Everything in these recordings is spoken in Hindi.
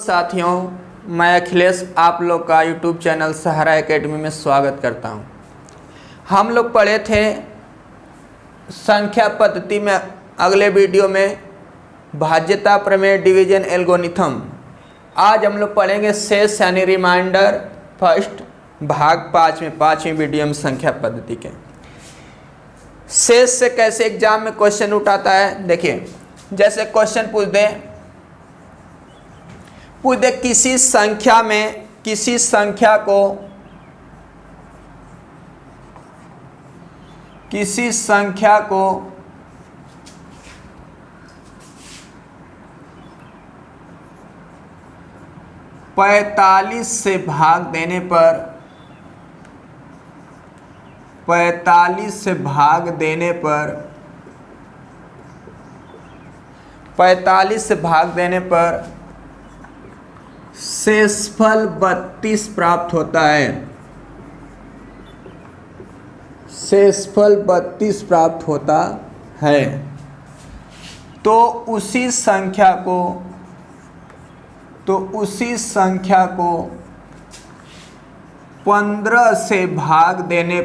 साथियों, मैं अखिलेश आप लोग का यूट्यूब चैनल सहारा एकेडमी में स्वागत करता हूं। हम लोग पढ़े थे संख्या पद्धति में, अगले वीडियो में भाज्यता प्रमेय, डिवीजन एल्गोरिथम। आज हम लोग पढ़ेंगे शेष यानी रिमाइंडर फर्स्ट भाग 5 में, 5वीं वीडियो में संख्या पद्धति के शेष से कैसे एग्जाम में क्वेश्चन उठाता है। देखिए, जैसे क्वेश्चन पूछ दे किसी संख्या में किसी संख्या को 45 से भाग देने पर 45 से भाग देने पर शेषफल 32 प्राप्त होता है। शेषफल 32 प्राप्त होता है तो उसी संख्या को 15 से भाग देने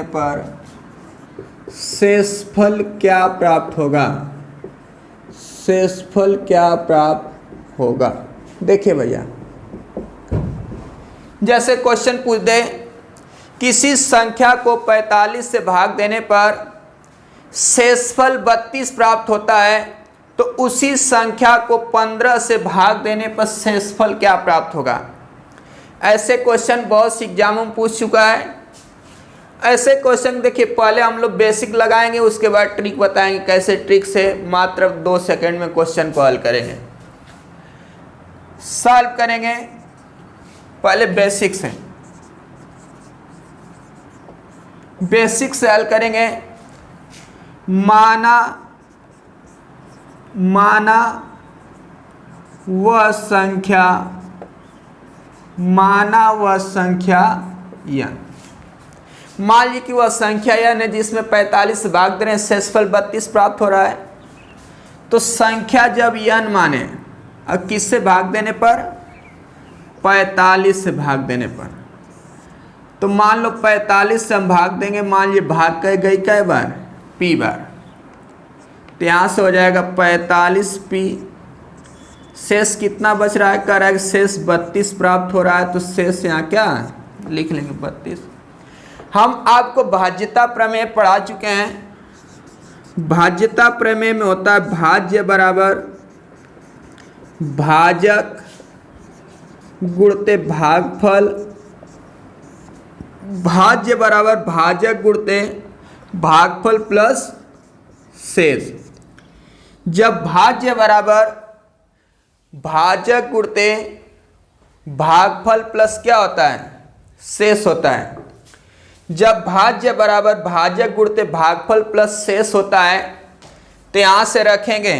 पर शेषफल क्या प्राप्त होगा। शेषफल क्या प्राप्त होगा। देखिए भैया, जैसे क्वेश्चन पूछ दे किसी संख्या को 45 से भाग देने पर शेषफल 32 प्राप्त होता है तो उसी संख्या को 15 से भाग देने पर शेषफल क्या प्राप्त होगा। ऐसे क्वेश्चन बहुत सी एग्जामों में पूछ चुका है। ऐसे क्वेश्चन देखिए, पहले हम लोग बेसिक लगाएंगे, उसके बाद ट्रिक बताएंगे कैसे ट्रिक से मात्र 2 सेकंड में क्वेश्चन को हल करेंगे, सॉल्व करेंगे। पहले बेसिक से हल करेंगे। माना वह संख्या n, मान लीजिए कि वह संख्या n है जिसमें 45 से भाग दे रहे हैं, शेषफल 32 प्राप्त हो रहा है। तो संख्या जब n माने और किससे भाग देने पर, 45 से भाग देने पर, तो मान लो 45 से हम भाग देंगे, मान लीजिए भाग कर गई कै बार, p बार, तो यहाँ से हो जाएगा 45p। शेष कितना बच रहा है, कह रहा है कि शेष 32 प्राप्त हो रहा है, तो शेष यहाँ क्या लिख लेंगे 32। हम आपको भाज्यता प्रमेय पढ़ा चुके हैं। भाज्यता प्रमेय में होता है भाज्य बराबर भाजक गुणते भागफल, भाज्य बराबर भाजक गुणते भागफल प्लस शेष। जब भाज्य बराबर भाजक गुणते भागफल प्लस क्या होता है, शेष होता है। जब भाज्य बराबर भाजक गुणते भागफल प्लस शेष होता है तो यहां से रखेंगे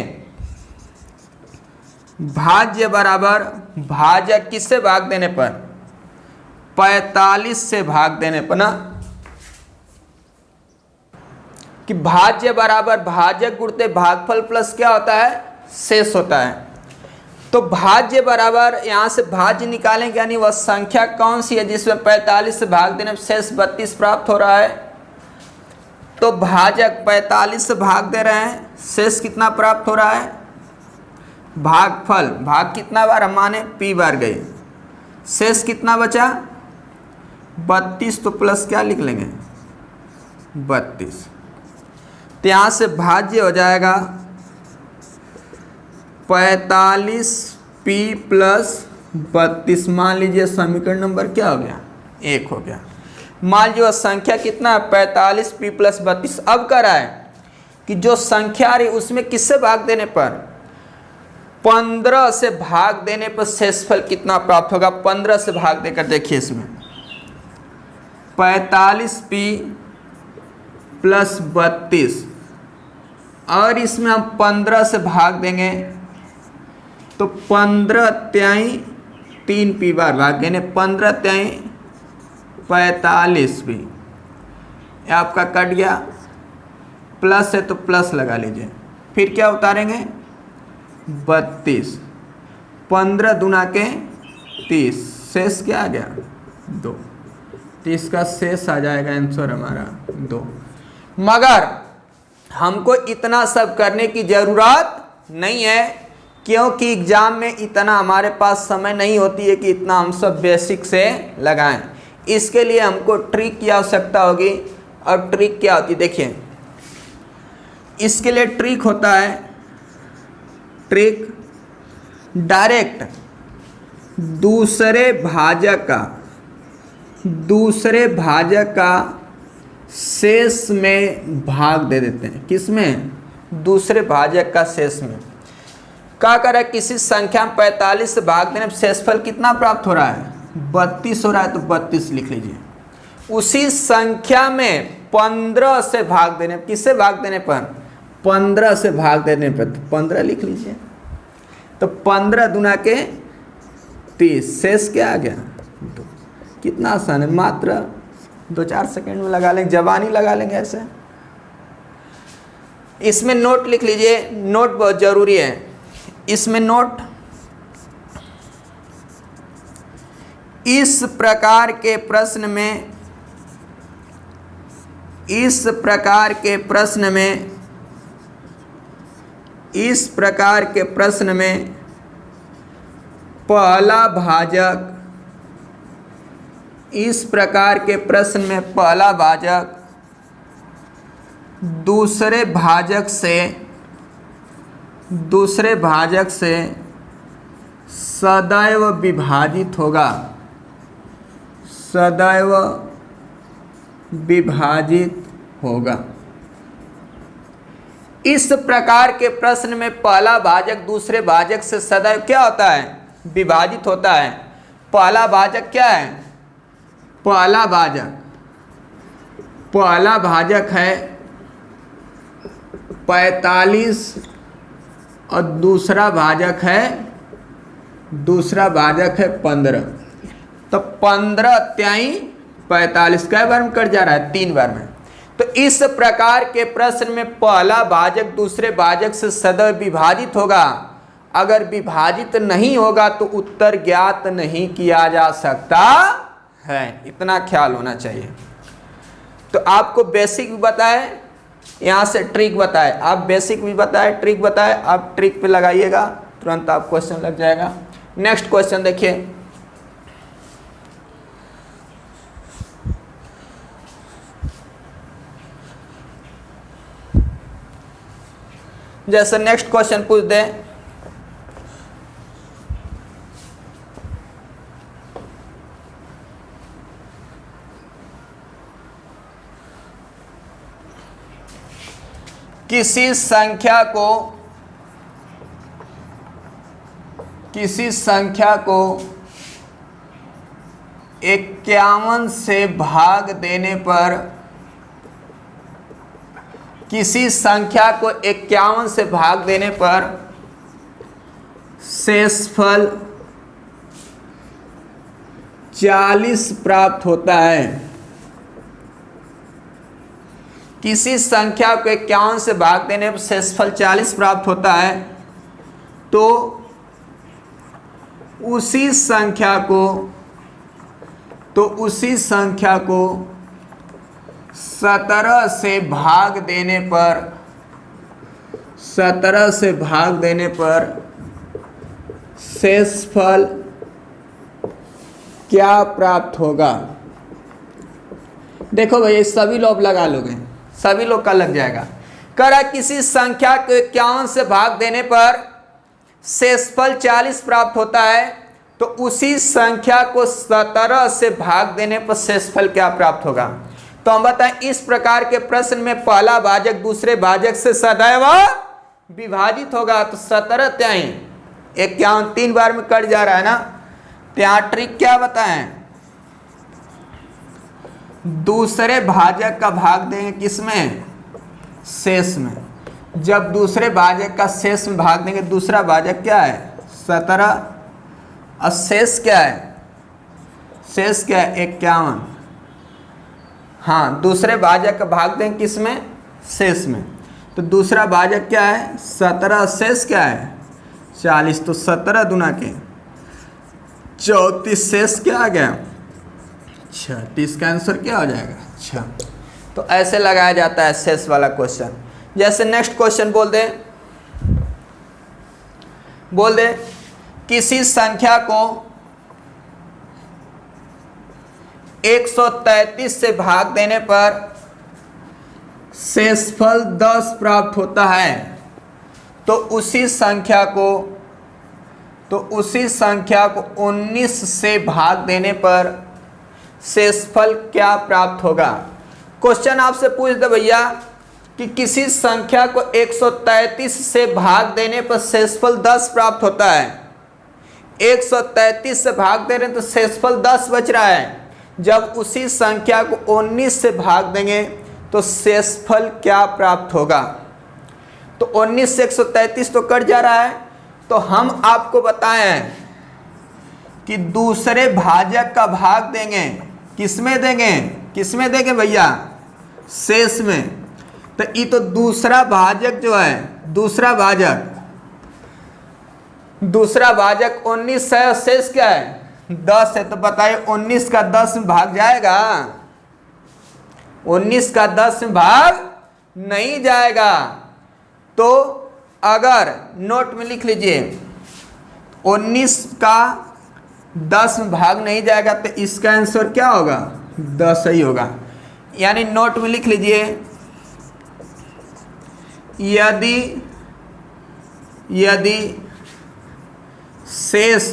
भाज्य बराबर भाजक किससे भाग देने पर, 45 से भाग देने पर ना, कि भाज्य बराबर भाजक गुणते भागफल प्लस क्या होता है, शेष होता है। तो भाज्य बराबर यहाँ से भाज्य निकालेंगे, यानी वह संख्या कौन सी है जिसमें 45 से भाग देने पर शेष 32 प्राप्त हो रहा है। तो भाजक 45 से भाग दे रहे हैं, शेष कितना प्राप्त हो रहा है, भागफल, भाग कितना बार हम माने, p बार गए, शेष कितना बचा 32, तो प्लस क्या लिख लेंगे 32। तो यहाँ से भाज्य हो जाएगा 45p प्लस 32। मान लीजिए समीकरण नंबर क्या हो गया, 1 हो गया। मान लीजिए वह संख्या कितना है, 45p प्लस 32। अब कर रहा है कि जो संख्या आ रही उसमें किससे भाग देने पर, 15 से भाग देने पर शेषफल कितना प्राप्त होगा। 15 से भाग देकर देखिए, इसमें 45p प्लस 32 और इसमें हम 15 से भाग देंगे तो 15 त्याई 3p बार भाग देंगे, 15 त्याई 45p। आपका कट गया, प्लस है तो प्लस लगा लीजिए। फिर क्या उतारेंगे, 32, 15 दूना के 30, शेष क्या आ गया 2, तो इसका शेष आ जाएगा आंसर हमारा 2। मगर हमको इतना सब करने की ज़रूरत नहीं है, क्योंकि एग्ज़ाम में इतना हमारे पास समय नहीं होती है कि इतना हम सब बेसिक से लगाएं। इसके लिए हमको ट्रिक की आवश्यकता होगी। और ट्रिक क्या होती है देखिए, इसके लिए ट्रिक होता है, ट्रिक डायरेक्ट दूसरे भाजक का शेष में भाग दे देते हैं। किसमें? दूसरे भाजक का शेष में। क्या करें, किसी संख्या में 45 से भाग देने पर शेषफल कितना प्राप्त हो रहा है? 32 हो रहा है, तो 32 लिख लीजिए। उसी संख्या में 15 से भाग देने, किससे भाग देने पर? 15 से भाग देने पर, तो 15 लिख लीजिए। तो 15 दूना के 30, शेष क्या आ गया 2। कितना आसान है, मात्र 2-4 सेकेंड में लगा लेंगे, जबानी लगा लेंगे ऐसे। इसमें नोट लिख लीजिए, नोट बहुत जरूरी है। इसमें नोट, इस प्रकार के प्रश्न में पहला भाजक दूसरे भाजक से सदैव विभाजित होगा। इस प्रकार के प्रश्न में पहला भाजक दूसरे भाजक से सदैव क्या होता है? विभाजित होता है। पहला भाजक क्या है? पहला भाजक है 45 और दूसरा भाजक है 15। तो 15 त्याई 45 कै बार में कट जा रहा है? 3 बार में। तो इस प्रकार के प्रश्न में पहला भाजक दूसरे भाजक से सदैव विभाजित होगा। अगर विभाजित नहीं होगा तो उत्तर ज्ञात नहीं किया जा सकता है। इतना ख्याल होना चाहिए। तो आपको बेसिक भी बताए, यहाँ से ट्रिक बताए, आप बेसिक भी बताए, ट्रिक बताए, आप ट्रिक पे लगाइएगा, तुरंत आप क्वेश्चन लग जाएगा। नेक्स्ट क्वेश्चन देखिए, जैसे नेक्स्ट क्वेश्चन पूछ दे, किसी संख्या को 51 से भाग देने पर, किसी संख्या को 51 से भाग देने पर शेषफल 40 प्राप्त होता है। किसी संख्या को 51 से भाग देने पर शेषफल 40 प्राप्त होता है, तो उसी संख्या को 17 से भाग देने पर शेषफल क्या प्राप्त होगा? देखो भाई, सभी लोग लगा लोगे, सभी लोग का लग जाएगा। कह रहा किसी संख्या को 51 से भाग देने पर शेषफल 40 प्राप्त होता है, तो उसी संख्या को 17 से भाग देने पर शेषफल क्या प्राप्त होगा? तो हम बताएं, इस प्रकार के प्रश्न में पहला भाजक दूसरे भाजक से सदैव विभाजित होगा। तो 17 त्याई 51 3 बार में कट जा रहा है ना। तो यहाँ ट्रिक क्या बताएं, दूसरे भाजक का भाग देंगे किसमें? शेष में। जब दूसरे भाजक का शेष में भाग देंगे, दूसरा भाजक क्या है? 17 और शेष क्या है? शेष क्या है? 51। हाँ, दूसरे भाजक का भाग देंगे किसमें? शेष में। तो दूसरा भाजक क्या है? 17, शेष क्या है? 40, तो 17 दूना के 34, शेष क्या आ गया 36 का आंसर क्या हो जाएगा 6। तो ऐसे लगाया जाता है शेष वाला क्वेश्चन। जैसे नेक्स्ट क्वेश्चन बोल दे किसी संख्या को 133 से भाग देने पर शेषफल 10 प्राप्त होता है, तो उसी संख्या को 19 से भाग देने पर शेषफल क्या प्राप्त होगा। क्वेश्चन आपसे पूछ दे भैया कि किसी संख्या को 133 से भाग देने पर शेषफल 10 प्राप्त होता है। 133 से भाग दे रहे हैं तो शेषफल 10 बच रहा है। जब उसी संख्या को 19 से भाग देंगे तो शेषफल क्या प्राप्त होगा। तो 19 से 133 तो कट जा रहा है, तो हम आपको बताएं कि दूसरे भाजक का भाग देंगे। किसमें देंगे भैया शेष में। तो ये तो दूसरा भाजक जो है, दूसरा भाजक 19 है, शेष क्या है 10 है। तो बताइए 19 का 10 में भाग जाएगा। 19 का 10 में भाग नहीं जाएगा। तो अगर नोट में लिख लीजिए 19 का 10 में भाग नहीं जाएगा तो इसका आंसर क्या होगा 10 ही होगा। यानी नोट में लिख लीजिए यदि शेष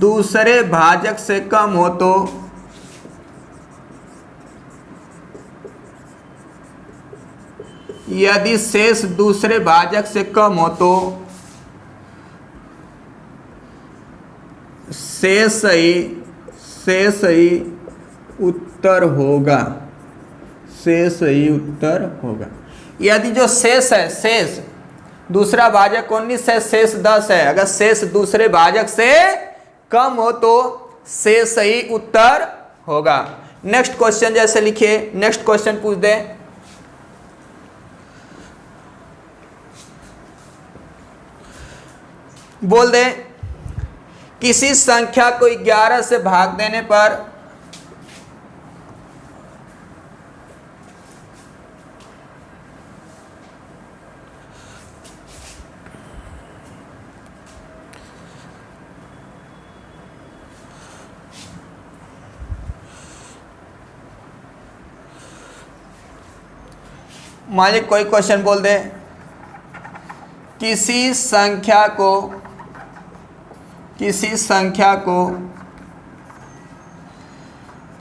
दूसरे भाजक से कम हो तो शेष ही उत्तर होगा। यदि जो शेष है, शेष दूसरा भाजक 19 है, शेष 10 है। अगर शेष दूसरे भाजक से कम हो तो शेष ही उत्तर होगा। नेक्स्ट क्वेश्चन जैसे लिखिए, नेक्स्ट क्वेश्चन पूछ दे बोल दे किसी संख्या को 11 से भाग देने पर मालिक कोई क्वेश्चन बोल दे किसी संख्या को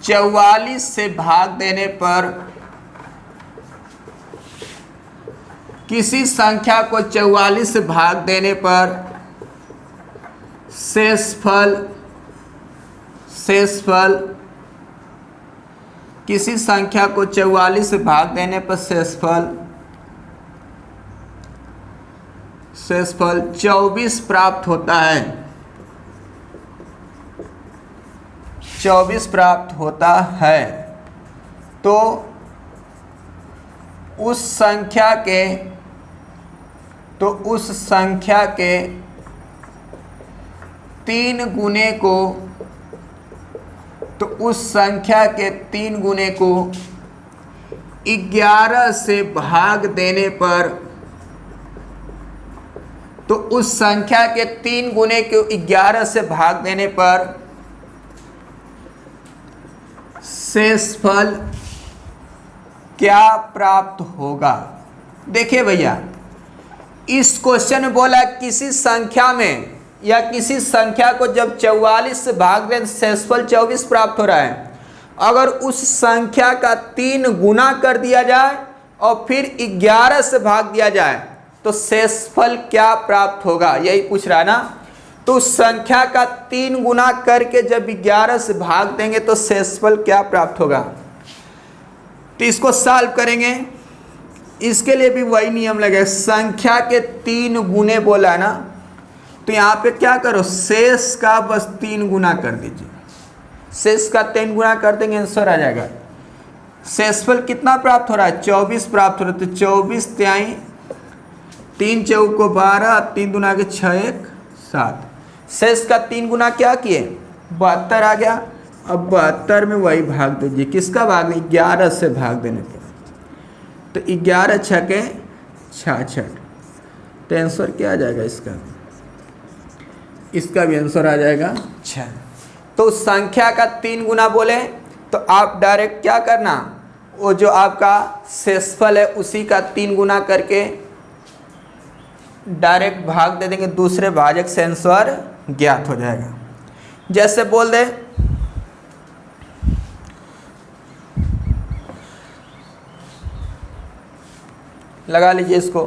44 से भाग देने पर शेषफल किसी संख्या को 44 से भाग देने पर शेषफल 24 प्राप्त होता है। 24 प्राप्त होता है तो उस संख्या के 3 गुने को 11 से भाग देने पर शेषफल क्या प्राप्त होगा। देखिए भैया इस क्वेश्चन में बोला किसी संख्या में या किसी संख्या को जब 44 से भाग दें तो शेषफल 24 प्राप्त हो रहा है। अगर उस संख्या का 3 गुना कर दिया जाए और फिर 11 से भाग दिया जाए तो शेषफल क्या प्राप्त होगा, यही पूछ रहा है ना। तो उस संख्या का 3 गुना करके जब 11 से भाग देंगे तो शेषफल क्या प्राप्त होगा। तो इसको सॉल्व करेंगे, इसके लिए भी वही नियम लगेगा। संख्या के 3 गुने बोला है ना, तो यहाँ पे क्या करो शेष का बस 3 गुना कर दीजिए। शेष का 3 गुना कर देंगे आंसर आ जाएगा। शेषफल कितना प्राप्त हो रहा है 24 प्राप्त हो रहा है। तो 24 तिहाई 3 चौक को 12, 3 दूना के 6 1 7, शेष का 3 गुना क्या किए 72 आ गया। अब 72 में वही भाग दीजिए, किसका भाग 11 से भाग देने पर, तो 11 छके 66, तो आंसर क्या आ जाएगा इसका भी आंसर आ जाएगा 6। तो संख्या का 3 गुना बोले तो आप डायरेक्ट क्या करना, वो जो आपका शेषफल है उसी का 3 गुना करके डायरेक्ट भाग दे देंगे, दूसरे भाजक से आंसर ज्ञात हो जाएगा। जैसे बोल दे लगा लीजिए इसको,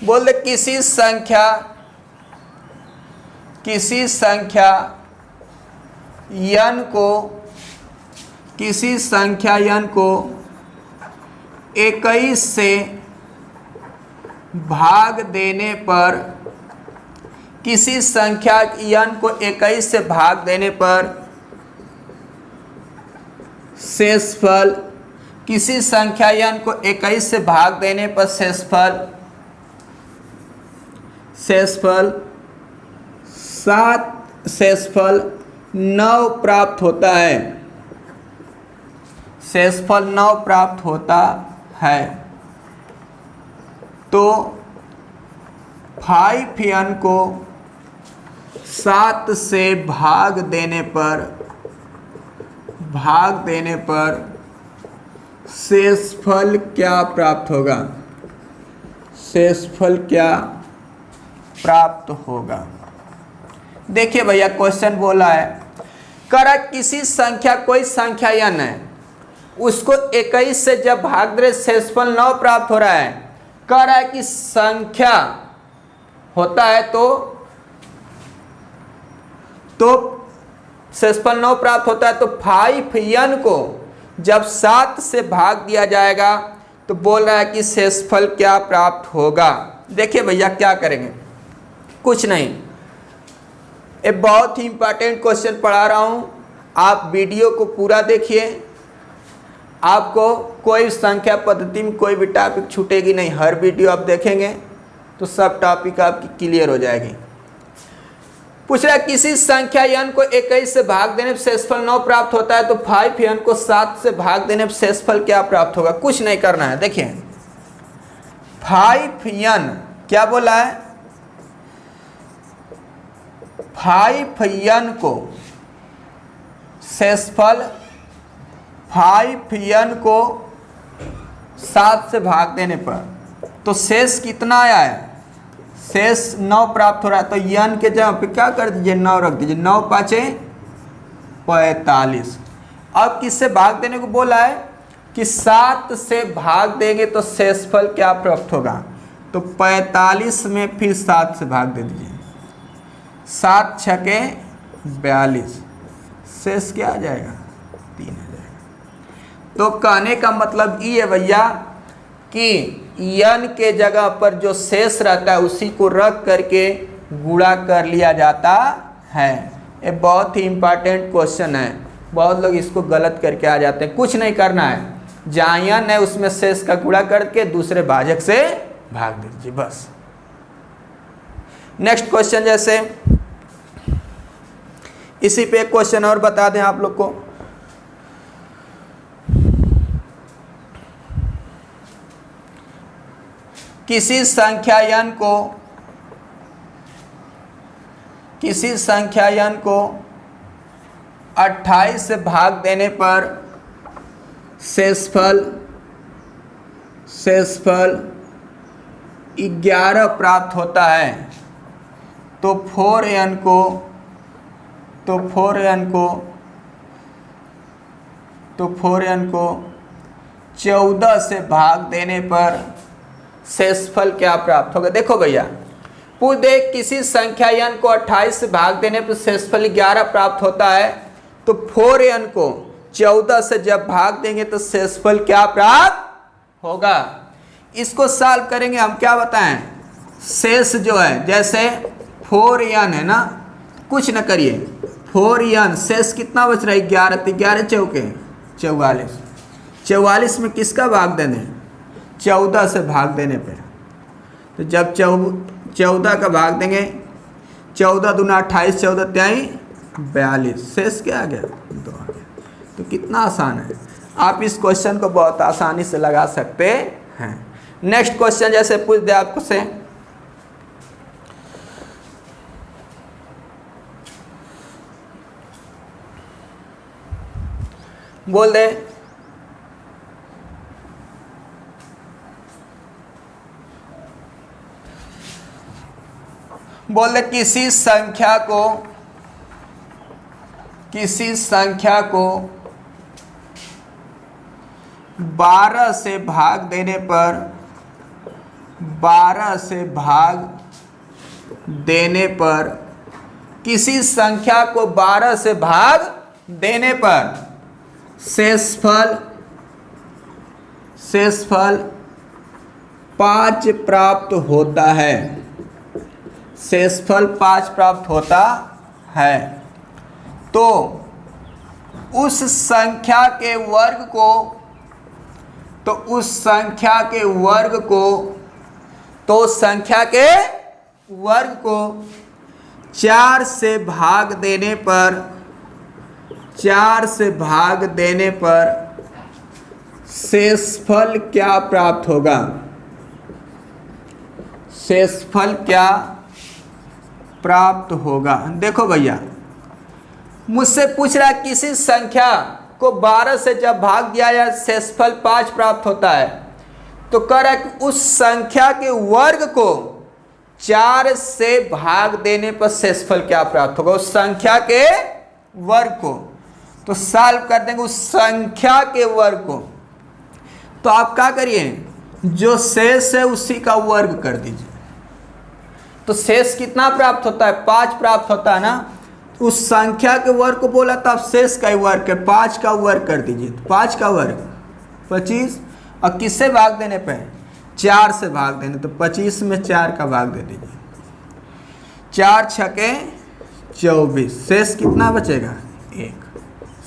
बोल दे किसी संख्या n को 21 से भाग देने पर, किसी संख्या n को 21 से भाग देने पर शेषफल, किसी संख्या n को 21 से भाग देने पर शेषफल 9 प्राप्त होता है। शेषफल 9 प्राप्त होता है। तो 5n को 7 से भाग देने पर शेषफल क्या प्राप्त होगा, शेषफल क्या प्राप्त होगा। देखिए भैया क्वेश्चन बोला है, करा किसी संख्या, कोई संख्या n है, उसको 21 से जब भाग दे शेषफल 9 प्राप्त हो रहा है। कह रहा है कि संख्या होता है तो शेषफल 9 प्राप्त होता है, तो 5n को जब 7 से भाग दिया जाएगा तो बोल रहा है कि शेषफल क्या प्राप्त होगा। देखिए भैया क्या करेंगे, कुछ नहीं, एक बहुत ही इंपॉर्टेंट क्वेश्चन पढ़ा रहा हूं, आप वीडियो को पूरा देखिए, आपको कोई संख्या पद्धति में कोई भी टॉपिक छूटेगी नहीं। हर वीडियो आप देखेंगे तो सब टॉपिक आपकी क्लियर हो जाएगी। पूछ रहा है किसी संख्या n को 21 से भाग देने पर शेषफल 9 प्राप्त होता है, तो 5n को 7 से भाग देने पर शेषफल क्या प्राप्त होगा। कुछ नहीं करना है, देखिए 5n क्या बोला है, 5n को शेषफल 5n को 7 से भाग देने पर तो शेष कितना आया है, शेष 9 प्राप्त हो रहा है। तो n के जगह पे क्या कर दीजिए 9 रख दीजिए, 9 5 45। अब किससे भाग देने को बोला है कि 7 से भाग देंगे तो शेषफल क्या प्राप्त होगा, तो 45 में फिर 7 से भाग दे दीजिए, 7 छके 42, शेष क्या आ जाएगा 3 आ जाएगा। तो कहने का मतलब ये है भैया कि n के जगह पर जो शेष रहता है उसी को रख करके गुणा कर लिया जाता है। ये बहुत ही इंपॉर्टेंट क्वेश्चन है, बहुत लोग इसको गलत करके आ जाते हैं। कुछ नहीं करना है, जहाँ n है उसमें शेष का गुणा करके दूसरे भाजक से भाग दीजिए बस। नेक्स्ट क्वेश्चन, जैसे इसी पे एक क्वेश्चन और बता दें आप लोग को, किसी संख्या n को 28 से भाग देने पर शेषफल 11 प्राप्त होता है। तो 4n को 14 से भाग देने पर शेषफल क्या प्राप्त होगा। देखो भैया पूछ दे किसी संख्या n को 28 से भाग देने पर शेषफल 11 प्राप्त होता है, तो 4n को 14 से जब भाग देंगे तो शेषफल क्या प्राप्त होगा। इसको सॉल्व करेंगे हम, क्या बताएं, शेष जो है जैसे 4n है ना, कुछ न करिए 4n, शेष कितना बच रहा है 11, तो 11 चौके 44, 44 में किसका भाग देने, 14 से भाग देने पे, तो जब 14 का भाग देंगे, 14 दूना 28, 14 त्याई 42, शेष क्या आ गया 2 आ गया। तो कितना आसान है, आप इस क्वेश्चन को बहुत आसानी से लगा सकते हैं। नेक्स्ट क्वेश्चन जैसे पूछ दे आपको से, बोल दे किसी संख्या को 12 से भाग देने पर 12 से भाग देने पर किसी संख्या को 12 से भाग देने पर शेषफल 5 प्राप्त होता है, शेषफल 5 प्राप्त होता है। तो उस संख्या के वर्ग को 4 से भाग देने पर शेषफल क्या प्राप्त होगा, शेषफल क्या प्राप्त होगा। देखो भैया, मुझसे पूछ रहा है किसी संख्या को 12 से जब भाग दिया जाए शेषफल 5 प्राप्त होता है, तो कह रहा है कि उस संख्या के वर्ग को 4 से भाग देने पर शेषफल क्या प्राप्त होगा, उस संख्या के वर्ग को। तो सॉल्व कर देंगे उस संख्या के वर्ग को, तो आप क्या करिए, जो शेष है उसी का वर्ग कर दीजिए। तो शेष कितना प्राप्त होता है, 5 प्राप्त होता है ना, उस संख्या के वर्ग को बोला तो आप शेष का ही वर्ग कर, 5 का वर्ग कर दीजिए। तो 5 का वर्ग 25, और किससे भाग देने पे, 4 से भाग देने, तो 25 में 4 का भाग दे दीजिए, 4 छके 24, शेष कितना बचेगा 1,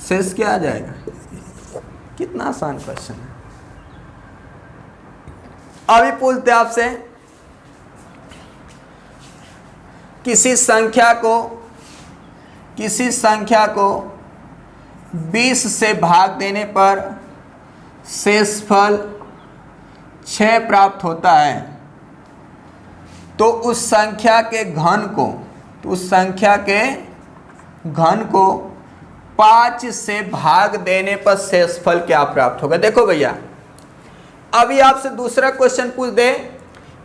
शेष क्या आ जाएगा 1। कितना आसान क्वेश्चन है। अभी पूछते आपसे, किसी संख्या को 20 से भाग देने पर शेषफल 6 प्राप्त होता है, तो उस संख्या के घन को 5 से भाग देने पर शेषफल क्या प्राप्त होगा। देखो भैया, अभी आपसे दूसरा क्वेश्चन पूछ दे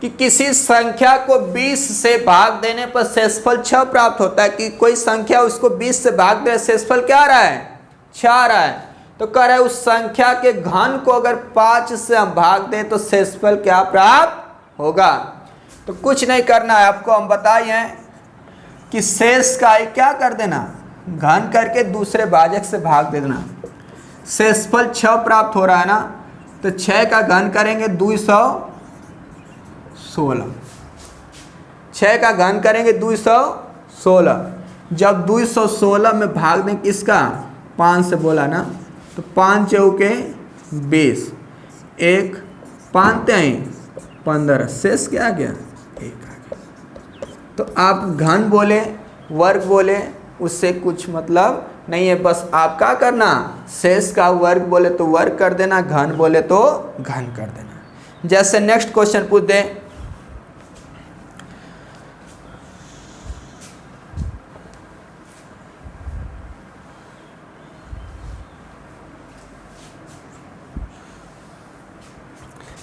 कि किसी संख्या को 20 से भाग देने पर शेषफल 6 प्राप्त होता है, कि कोई संख्या उसको 20 से भाग दे, शेषफल क्या आ रहा है 6 आ रहा है। तो कह रहा है उस संख्या के घन को अगर 5 से हम भाग दें तो शेषफल क्या प्राप्त होगा। तो कुछ नहीं करना है आपको, हम बताए हैं कि शेष का क्या कर देना, घन करके दूसरे भाजक से भाग दे देना। शेषफल 6 प्राप्त हो रहा है ना, तो 6 का घन करेंगे 216, 6 का घन करेंगे 216। जब 216 में भाग दें किसका, 5 से बोला ना, तो 5 चौके 20, 1 5 3 15, शेष क्या आ गया 1 आ गया। तो आप घन बोले वर्ग बोले उससे कुछ मतलब नहीं है, बस आप क्या करना, शेष का वर्ग बोले तो वर्ग कर देना, घन बोले तो घन कर देना। जैसे नेक्स्ट क्वेश्चन पूछ दे,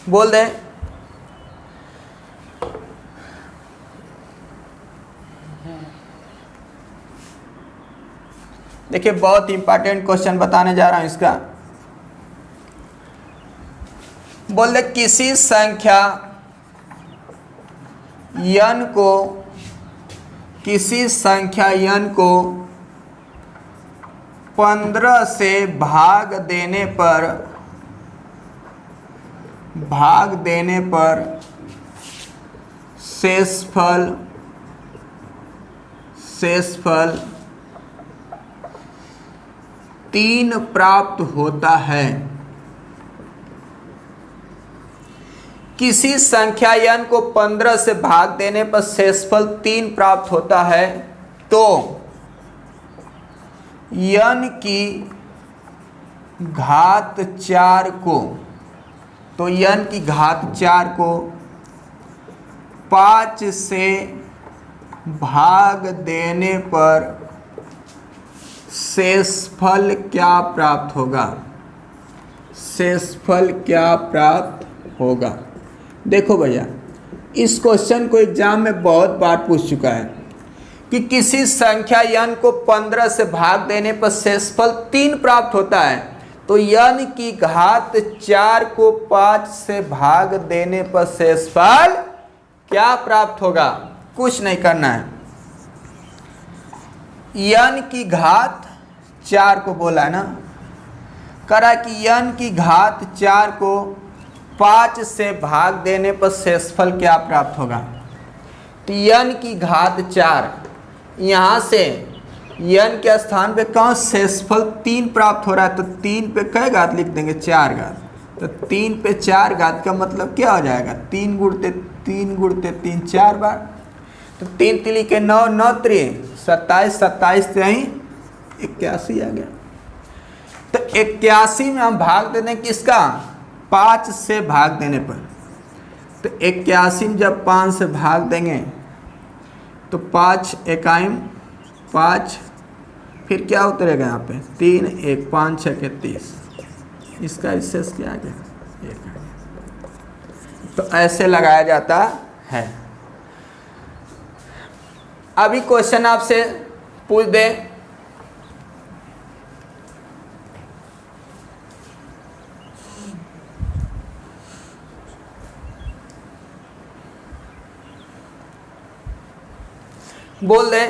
बोल दे देखिए, बहुत इंपॉर्टेंट क्वेश्चन बताने जा रहा हूं इसका। बोल दे किसी संख्या n को 15 से भाग देने पर भाग देने पर शेषफल 3 प्राप्त होता है। किसी संख्या n को 15 से भाग देने पर शेषफल 3 प्राप्त होता है तो n की घात 4 को 5 से भाग देने पर शेषफल क्या प्राप्त होगा? देखो भैया, इस क्वेश्चन को एग्जाम में बहुत बार पूछ चुका है कि किसी संख्या n को 15 से भाग देने पर शेषफल 3 प्राप्त होता है तो n की घात 4 को 5 से भाग देने पर शेषफल क्या प्राप्त होगा? कुछ नहीं करना है, n की घात 4 को बोला है ना, करा कि n की घात 4 को 5 से भाग देने पर शेषफल क्या प्राप्त होगा? तो n की घात 4, यहाँ से n के स्थान पे कौन शेषफल 3 प्राप्त हो रहा है तो 3 पे कै घात लिख देंगे? 4 घात। तो 3 पे 4 घात का मतलब क्या हो जाएगा? 3 गुणते 3 4 बार। तो 3 तिली के 9, 9 त्रिक 27, 27 से ही 81 आ गया। तो 81 में हम भाग दे दें किसका? 5 से भाग देने पर। तो 81 में जब 5 से भाग देंगे तो 5 एकाइम 5, फिर क्या उतरेगा यहाँ पे? 3 1 5 6 के 30, इसका शेष क्या आ गया? 1 आ गया। तो ऐसे लगाया जाता है। अभी क्वेश्चन आपसे पूछ दे, बोल दे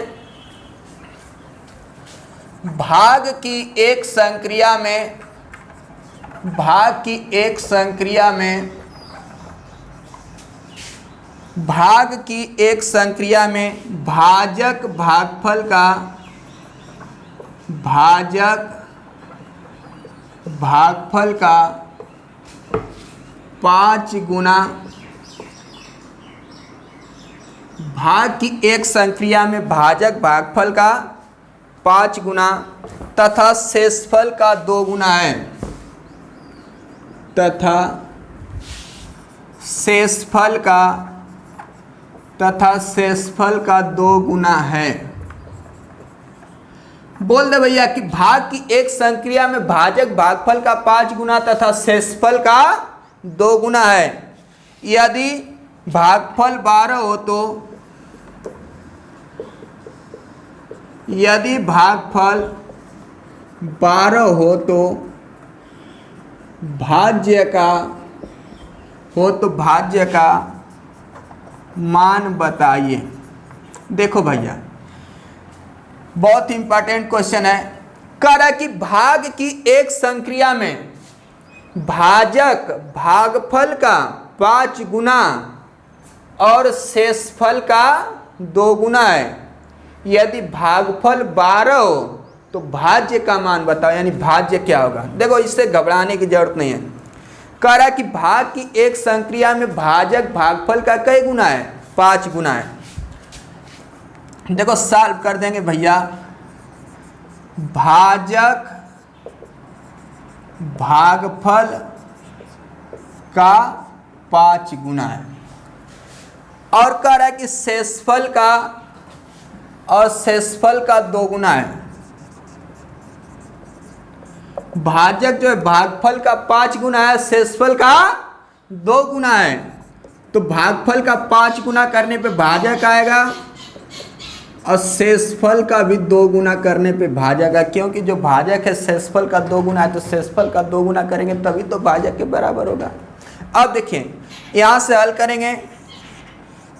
भाग की एक संक्रिया में भाजक भागफल का 5 गुना, भाग की एक संक्रिया में भाजक भागफल का 5 गुना तथा शेषफल का 2 गुना है, तथा शेषफल का 2 गुना है। बोल दे भैया कि भाग की एक संक्रिया में भाजक भागफल का 5 गुना तथा शेषफल का 2 गुना है। यदि भागफल 12 हो तो भाज्य का मान बताइए। देखो भैया, बहुत इंपॉर्टेंट क्वेश्चन है। कह रहा कि भाग की एक संक्रिया में भाजक भागफल का 5 गुना और शेषफल का 2 गुना है। यदि भागफल 12 हो तो भाज्य का मान बताओ, यानी भाज्य क्या होगा। देखो, इससे घबराने की जरूरत नहीं है। कह रहा कि भाग की एक संक्रिया में भाजक भागफल का कई गुना है? 5 गुना है। देखो सॉल्व कर देंगे भैया। भाजक भागफल का 5 गुना है और कह रहा है कि शेषफल का 2 गुना है। भाजक जो है भागफल का 5 गुना है, शेषफल का 2 गुना है। तो भागफल का 5 गुना करने पे भाजक आएगा और शेषफल का भी 2 गुना करने पे भाजक आएगा, क्योंकि जो भाजक है शेषफल का 2 गुना है, तो शेषफल का 2 गुना करेंगे तभी तो भाजक के बराबर होगा। अब देखिए, यहाँ से हल करेंगे,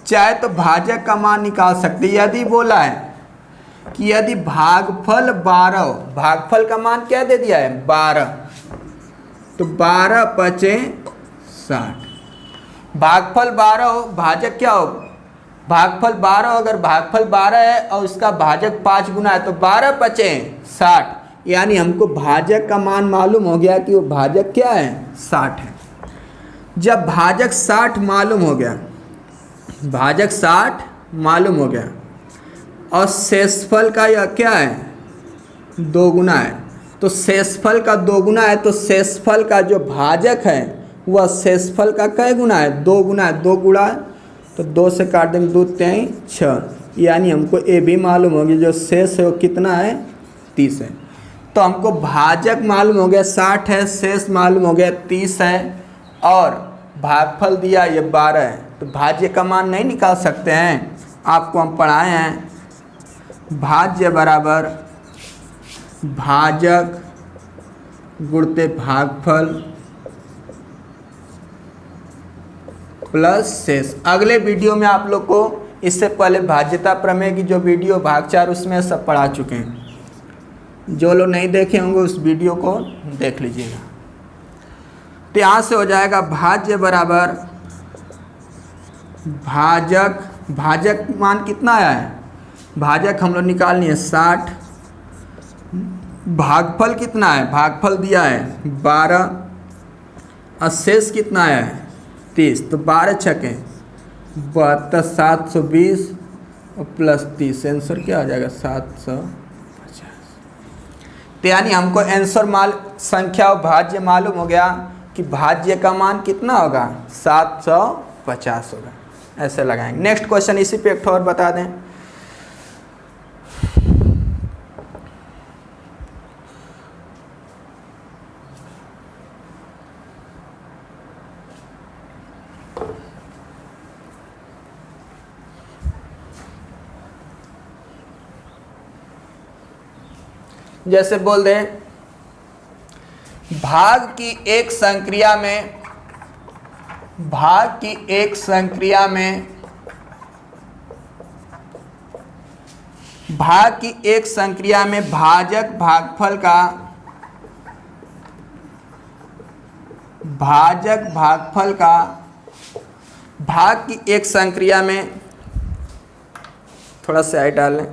चाहे तो भाजक का मान निकाल सकते। यदि बोला है कि यदि भागफल 12, भागफल का मान क्या दे दिया है? 12, तो 12 × 60। भागफल 12 हो, भाजक क्या हो, भागफल 12 अगर भागफल 12 है और उसका भाजक 5 गुना है तो 12 बचे 60, यानी हमको भाजक का मान मालूम हो गया कि वो भाजक क्या है 60 है। जब भाजक 60 मालूम हो गया, भाजक 60 मालूम हो गया और शेषफल का यह क्या है 2 गुना है, तो शेषफल का 2 गुना है तो शेषफल का जो भाजक है वह शेषफल का कै गुना है 2 गुना है, 2 गुणा तो 2 से काट देंगे 2 3 6, यानी हमको ये भी मालूम हो गया जो शेष है वो कितना है 30 है। तो हमको भाजक मालूम हो गया 60 है, शेष मालूम हो गया 30 है और भागफल दिया ये 12 है, तो भाज्य का मान नहीं निकाल सकते हैं, आपको हम पढ़ाए हैं भाज्य बराबर भाजक गुणते भागफल प्लस शेष। अगले वीडियो में आप लोग को इससे पहले भाज्यता प्रमेय की जो वीडियो भाग 4 उसमें सब पढ़ा चुके हैं, जो लोग नहीं देखे होंगे उस वीडियो को देख लीजिएगा। तो यहाँ से हो जाएगा भाज्य बराबर भाजक, भाजक मान कितना आया है, भाजक हम लोग निकालनी है 60, भागफल कितना है, भागफल दिया है 12 और शेष कितना है 30, तो 12 छके 72, 720 और प्लस 30, आंसर क्या आ जाएगा 750। तो यानी हमको आंसर संख्या और भाज्य मालूम हो गया कि भाज्य का मान कितना होगा 750 होगा, ऐसे लगाएंगे। नेक्स्ट क्वेश्चन इसी पे एक और बता दें। जैसे बोल दें भाग की एक संक्रिया में, भाग की एक संक्रिया में, भाग की एक संक्रिया में भाजक भागफल का, भाजक भागफल का, भाग की एक संक्रिया में, थोड़ा सा डाल लें,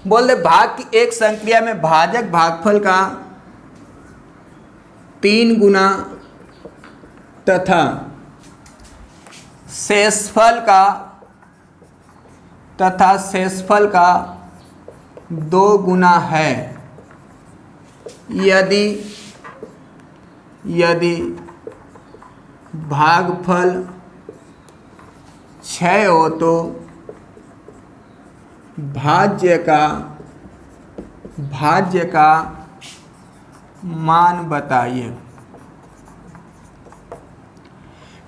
बोल दे भाग की एक संक्रिया में भाजक भागफल का 3 गुना तथा शेषफल का 2 गुना है यदि भागफल 6 हो तो भाज्य का मान बताइए।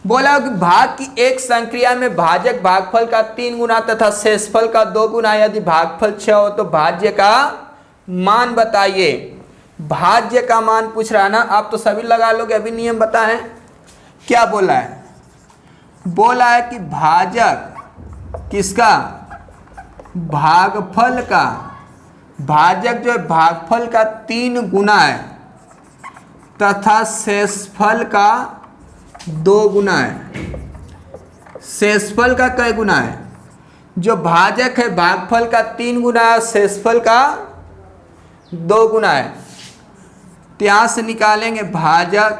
बोला कि भाग की एक संक्रिया में भाजक भागफल का 3 गुना तथा शेषफल का 2 गुना, यदि भागफल 6 हो तो भाज्य का मान बताइए। भाज्य का मान पूछ रहा है ना, आप तो सभी लगा लोगे, अभी नियम बताएं क्या बोला है। बोला है कि भाजक किसका, भागफल का, भाजक जो है भागफल का 3 गुना है तथा शेषफल का 2 गुना है। शेषफल का कै गुना है, जो भाजक है भागफल का 3 गुना है, शेषफल का 2 गुना है। तो यहाँ से निकालेंगे भाजक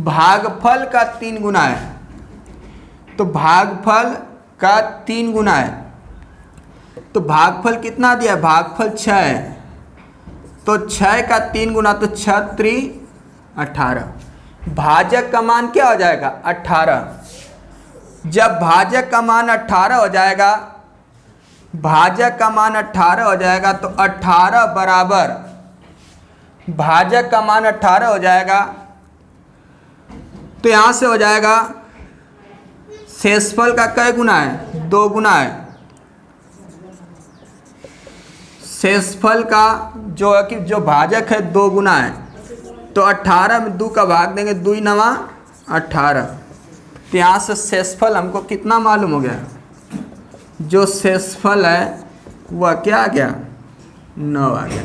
भागफल का 3 गुना है, तो भागफल का 3 गुना है, तो भागफल कितना दिया, भागफल 6 है, तो 6 का 3 गुना तो 6 3 18, भाजक का मान क्या हो जाएगा 18। जब भाजक का मान 18 हो जाएगा, भाजक का मान 18 हो जाएगा तो 18 बराबर, भाजक का मान 18 हो जाएगा तो यहाँ से हो जाएगा शेषफल का कै गुना है 2 गुना है। शेषफल का जो है कि जो भाजक है 2 गुना है, तो 18 में 2 का भाग देंगे, 2 9 18। तो यहाँ से शेषफल हमको कितना मालूम हो गया, जो शेषफल है वह क्या आ गया, 9 आ गया।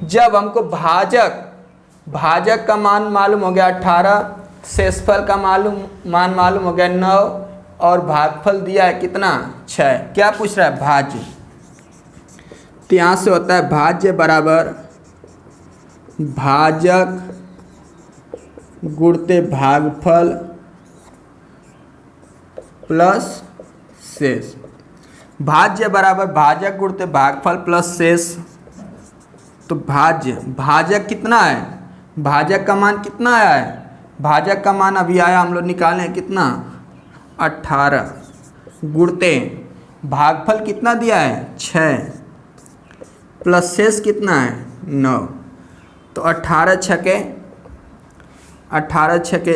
जब हमको भाजक का मान मालूम हो गया 18, शेषफल का मान मालूम हो गया 9 और भागफल दिया है कितना, 6। क्या पूछ रहा है, भाज्य। तो यहाँ से होता है भाज्य बराबर भाजक गुणते भागफल प्लस शेष। भाज्य बराबर भाजक गुणते भागफल प्लस शेष। तो भाजक कितना है, भाजक का मान कितना आया है, भाजक का मान अभी आया, हम लोग निकाले कितना, 18 गुणते भागफल कितना दिया है, 6 प्लस शेष कितना है, 9। तो 18 छके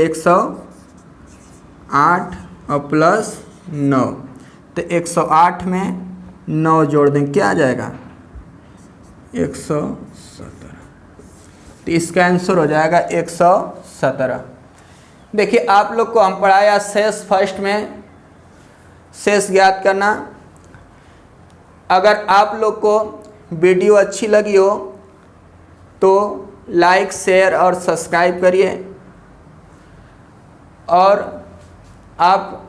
108 और प्लस 9, तो 108 में 9 जोड़ दें, क्या आ जाएगा, 117। तो इसका आंसर हो जाएगा 117। देखिए आप लोग को हम पढ़ाया शेष फर्स्ट में शेष ज्ञात करना। अगर आप लोग को वीडियो अच्छी लगी हो तो लाइक शेयर और सब्सक्राइब करिए, और आप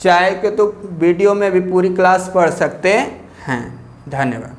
चाहे कि तो वीडियो में भी पूरी क्लास पढ़ सकते हैं। धन्यवाद।